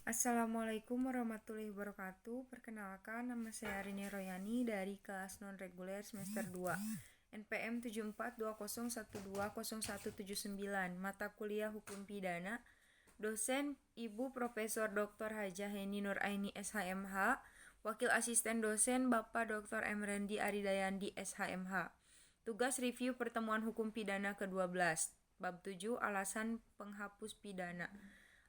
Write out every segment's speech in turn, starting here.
Assalamualaikum warahmatullahi wabarakatuh. Perkenalkan, nama saya Rini Royani dari kelas non-reguler semester 2 NPM 7420120179, mata kuliah Hukum Pidana. Dosen Ibu Profesor Dr. Hajah Heni Nuraini SHMH. Wakil Asisten Dosen Bapak Dr. Emrendi Aridayandi SHMH. Tugas review pertemuan hukum pidana ke-12. Bab 7, alasan penghapus pidana.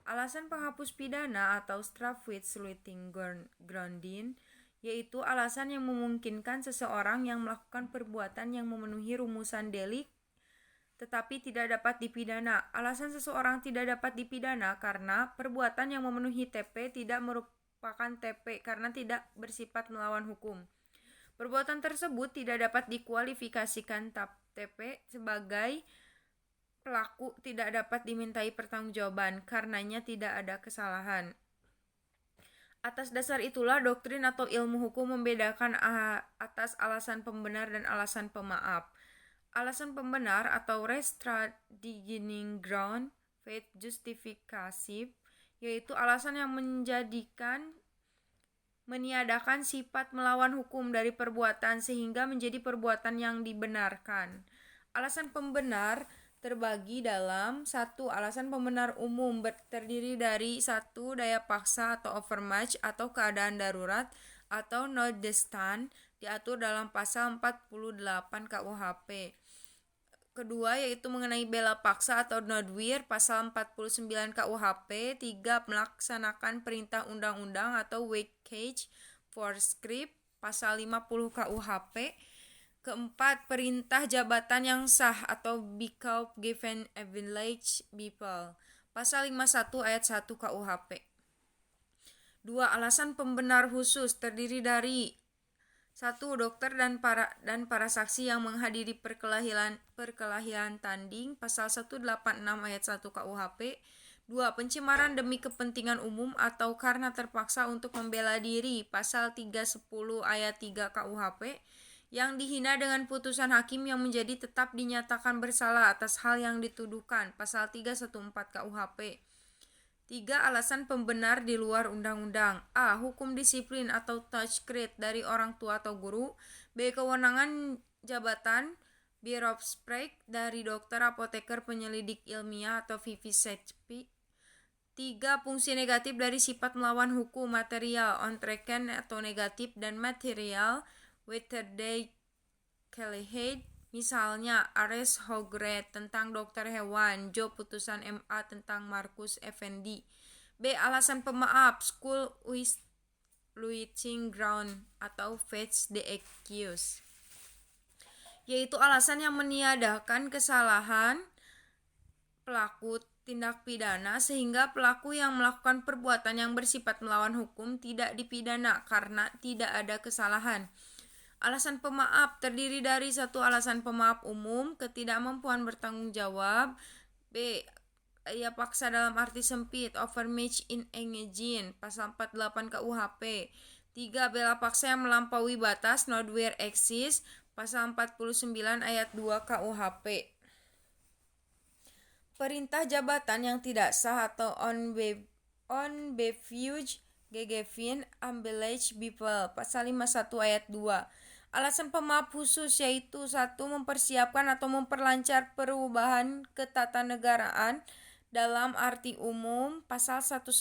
Alasan penghapus pidana atau strafrechtsleuting grounding yaitu alasan yang memungkinkan seseorang yang melakukan perbuatan yang memenuhi rumusan delik tetapi tidak dapat dipidana. Alasan seseorang tidak dapat dipidana karena perbuatan yang memenuhi TP tidak merupakan TP karena tidak bersifat melawan hukum. Perbuatan tersebut tidak dapat dikualifikasikan TP sebagai pelaku tidak dapat dimintai pertanggungjawaban karenanya tidak ada kesalahan. Atas dasar itulah doktrin atau ilmu hukum membedakan atas alasan pembenar dan alasan pemaaf. Alasan pembenar atau restradining ground faith justificative yaitu alasan yang meniadakan sifat melawan hukum dari perbuatan sehingga menjadi perbuatan yang dibenarkan. Alasan pembenar terbagi dalam 1. Alasan pembenar umum terdiri dari 1. Daya paksa atau overmatch atau keadaan darurat atau notwithstanding diatur dalam pasal 48 KUHP. Kedua yaitu mengenai bela paksa atau nodwir pasal 49 KUHP. 3. Melaksanakan perintah undang-undang atau wage for script pasal 50 KUHP. Keempat, perintah jabatan yang sah atau because given privilege people. Pasal 51 ayat 1 KUHP. 2. Alasan pembenar khusus terdiri dari 1. Dokter dan para saksi yang menghadiri perkelahian tanding pasal 186 ayat 1 KUHP. 2. Pencemaran demi kepentingan umum atau karena terpaksa untuk membela diri pasal 310 ayat 3 KUHP. Yang dihina dengan putusan hakim yang menjadi tetap dinyatakan bersalah atas hal yang dituduhkan pasal 314 KUHP. 3. Alasan pembenar di luar undang-undang. A. Hukum disiplin atau touchgrade dari orang tua atau guru. B. Kewenangan jabatan Biropsprek dari dokter, apoteker, penyelidik ilmiah atau vivisecpi. 3. Fungsi negatif dari sifat melawan hukum material on tracken atau negatif dan material whether they collide, misalnya Ares Hogret tentang dokter hewan, Jo putusan MA tentang Markus Effendi. B. Alasan pemaaf school withholding ground atau fetch the accused, yaitu alasan yang meniadakan kesalahan pelaku tindak pidana sehingga pelaku yang melakukan perbuatan yang bersifat melawan hukum tidak dipidana karena tidak ada kesalahan. Alasan pemaaf terdiri dari 1. Alasan pemaaf umum, ketidakmampuan bertanggung jawab. B. Daya paksa dalam arti sempit, overmatch in engaging, pasal 48 KUHP. 3. Bela paksa yang melampaui batas, not where exist, pasal 49 ayat 2 KUHP. Perintah jabatan yang tidak sah atau on befuge gegevin ambelage people, pasal 51 ayat 2. Alasan pemaaf khusus yaitu 1. Mempersiapkan atau memperlancar perubahan ketatanegaraan dalam arti umum, pasal 110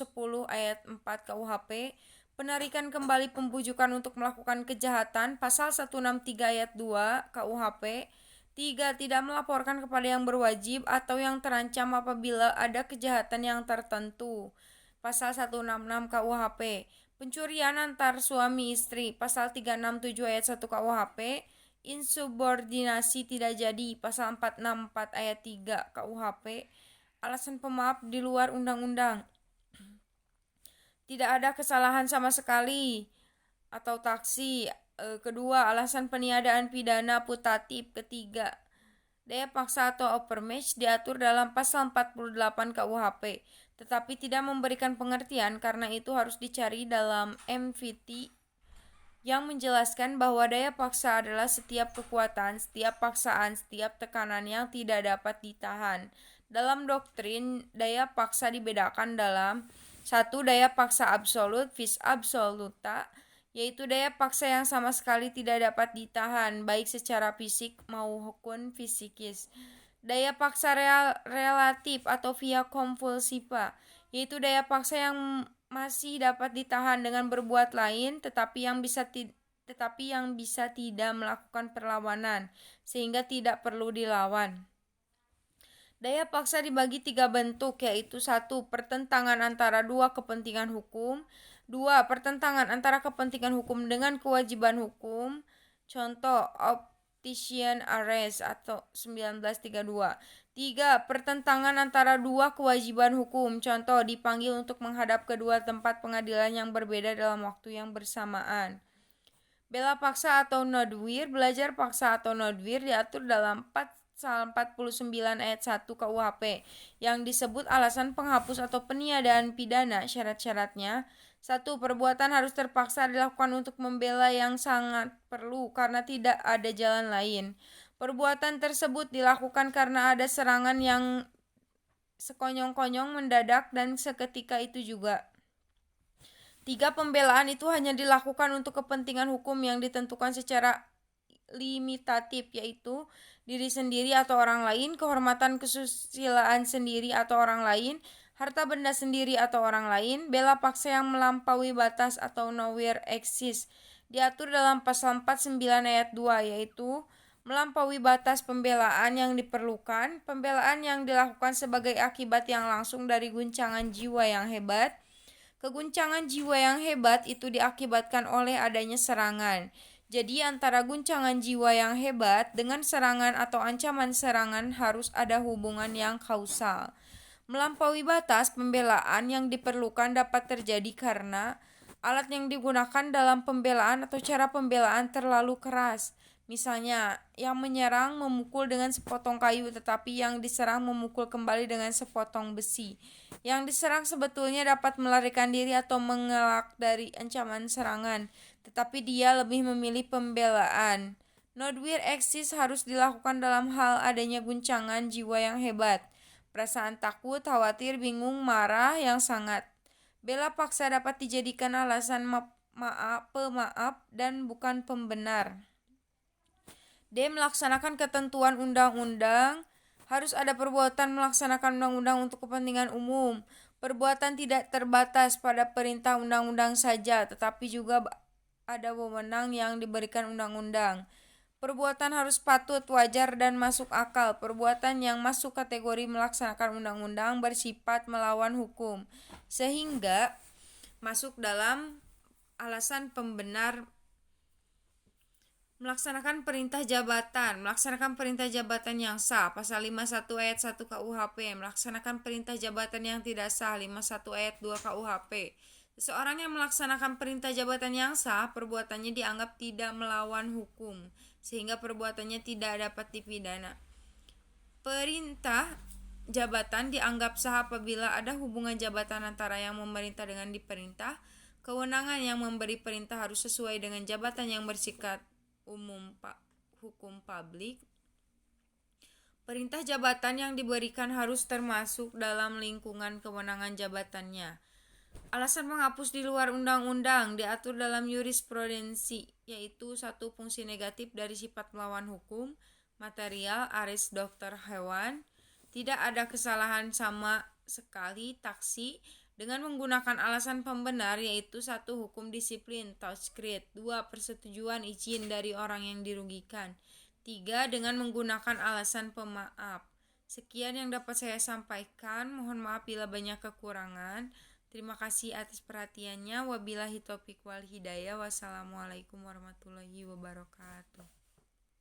ayat 4 KUHP. Penarikan kembali pembujukan untuk melakukan kejahatan, pasal 163 ayat 2 KUHP. 3. Tidak melaporkan kepada yang berwajib atau yang terancam apabila ada kejahatan yang tertentu, pasal 166 KUHP. Pencurian antar suami istri, pasal 367 ayat 1 KUHP. Insubordinasi tidak jadi, pasal 464 ayat 3 KUHP. Alasan pemaaf di luar undang-undang. Tidak ada kesalahan sama sekali atau taksi. Kedua, alasan peniadaan pidana putatif. Ketiga, daya paksa atau overmatch diatur dalam pasal 48 KUHP, tetapi tidak memberikan pengertian karena itu harus dicari dalam MVT yang menjelaskan bahwa daya paksa adalah setiap kekuatan, setiap paksaan, setiap tekanan yang tidak dapat ditahan. Dalam doktrin, daya paksa dibedakan dalam 1. Daya paksa absolut vis absoluta, yaitu daya paksa yang sama sekali tidak dapat ditahan, baik secara fisik maupun fisikis. Daya paksa relatif atau via compulsiva, yaitu daya paksa yang masih dapat ditahan dengan berbuat lain, tetapi yang bisa tidak melakukan perlawanan, sehingga tidak perlu dilawan. Daya paksa dibagi 3 bentuk, yaitu 1. Pertentangan antara dua kepentingan hukum. 2. Pertentangan antara kepentingan hukum dengan kewajiban hukum. Contoh, Optician Arrest atau 1932. 3. Pertentangan antara dua kewajiban hukum. Contoh, dipanggil untuk menghadap kedua tempat pengadilan yang berbeda dalam waktu yang bersamaan. Bela paksa atau nodwir, belajar paksa atau nodwir diatur dalam Pasal 49 ayat 1 KUHP yang disebut alasan penghapus atau peniadaan pidana. Syarat-syaratnya: 1. Perbuatan harus terpaksa dilakukan untuk membela yang sangat perlu karena tidak ada jalan lain. Perbuatan tersebut dilakukan karena ada serangan yang sekonyong-konyong, mendadak, dan seketika itu juga. 3. Pembelaan itu hanya dilakukan untuk kepentingan hukum yang ditentukan secara limitatif, yaitu diri sendiri atau orang lain, kehormatan kesusilaan sendiri atau orang lain, harta benda sendiri atau orang lain. Bela paksa yang melampaui batas atau nowhere exist diatur dalam pasal 49 ayat 2, yaitu melampaui batas pembelaan yang diperlukan, pembelaan yang dilakukan sebagai akibat yang langsung dari guncangan jiwa yang hebat. Keguncangan jiwa yang hebat itu diakibatkan oleh adanya serangan. Jadi antara guncangan jiwa yang hebat dengan serangan atau ancaman serangan harus ada hubungan yang kausal. Melampaui batas pembelaan yang diperlukan dapat terjadi karena alat yang digunakan dalam pembelaan atau cara pembelaan terlalu keras. Misalnya, yang menyerang memukul dengan sepotong kayu, tetapi yang diserang memukul kembali dengan sepotong besi. Yang diserang sebetulnya dapat melarikan diri atau mengelak dari ancaman serangan, tetapi dia lebih memilih pembelaan. Nodwir exist harus dilakukan dalam hal adanya guncangan jiwa yang hebat, perasaan takut, khawatir, bingung, marah yang sangat. Bela paksa dapat dijadikan alasan pemaaf dan bukan pembenar. D. Melaksanakan ketentuan undang-undang. Harus ada perbuatan melaksanakan undang-undang untuk kepentingan umum. Perbuatan tidak terbatas pada perintah undang-undang saja, tetapi juga ada wewenang yang diberikan undang-undang. Perbuatan harus patut, wajar, dan masuk akal. Perbuatan yang masuk kategori melaksanakan undang-undang bersifat melawan hukum, sehingga masuk dalam alasan pembenar. Melaksanakan perintah jabatan yang sah, pasal 51 ayat 1 KUHP. Melaksanakan perintah jabatan yang tidak sah, 51 ayat 2 KUHP. Seseorang yang melaksanakan perintah jabatan yang sah, perbuatannya dianggap tidak melawan hukum, sehingga perbuatannya tidak dapat dipidana. Perintah jabatan dianggap sah apabila ada hubungan jabatan antara yang memerintah dengan diperintah. Kewenangan yang memberi perintah harus sesuai dengan jabatan yang bersifat umum hukum publik. Perintah jabatan yang diberikan harus termasuk dalam lingkungan kewenangan jabatannya. Alasan menghapus di luar undang-undang diatur dalam jurisprudensi, yaitu 1. Fungsi negatif dari sifat melawan hukum. Material, aris dokter hewan. Tidak ada kesalahan sama sekali taksi dengan menggunakan alasan pembenar, yaitu 1. Hukum disiplin, touchgrid. 2. Persetujuan izin dari orang yang dirugikan. 3. Dengan menggunakan alasan pemaaf. Sekian yang dapat saya sampaikan. Mohon maaf bila banyak kekurangan. Terima kasih atas perhatiannya. Wabillahi taufiq wal hidayah. Wassalamualaikum warahmatullahi wabarakatuh.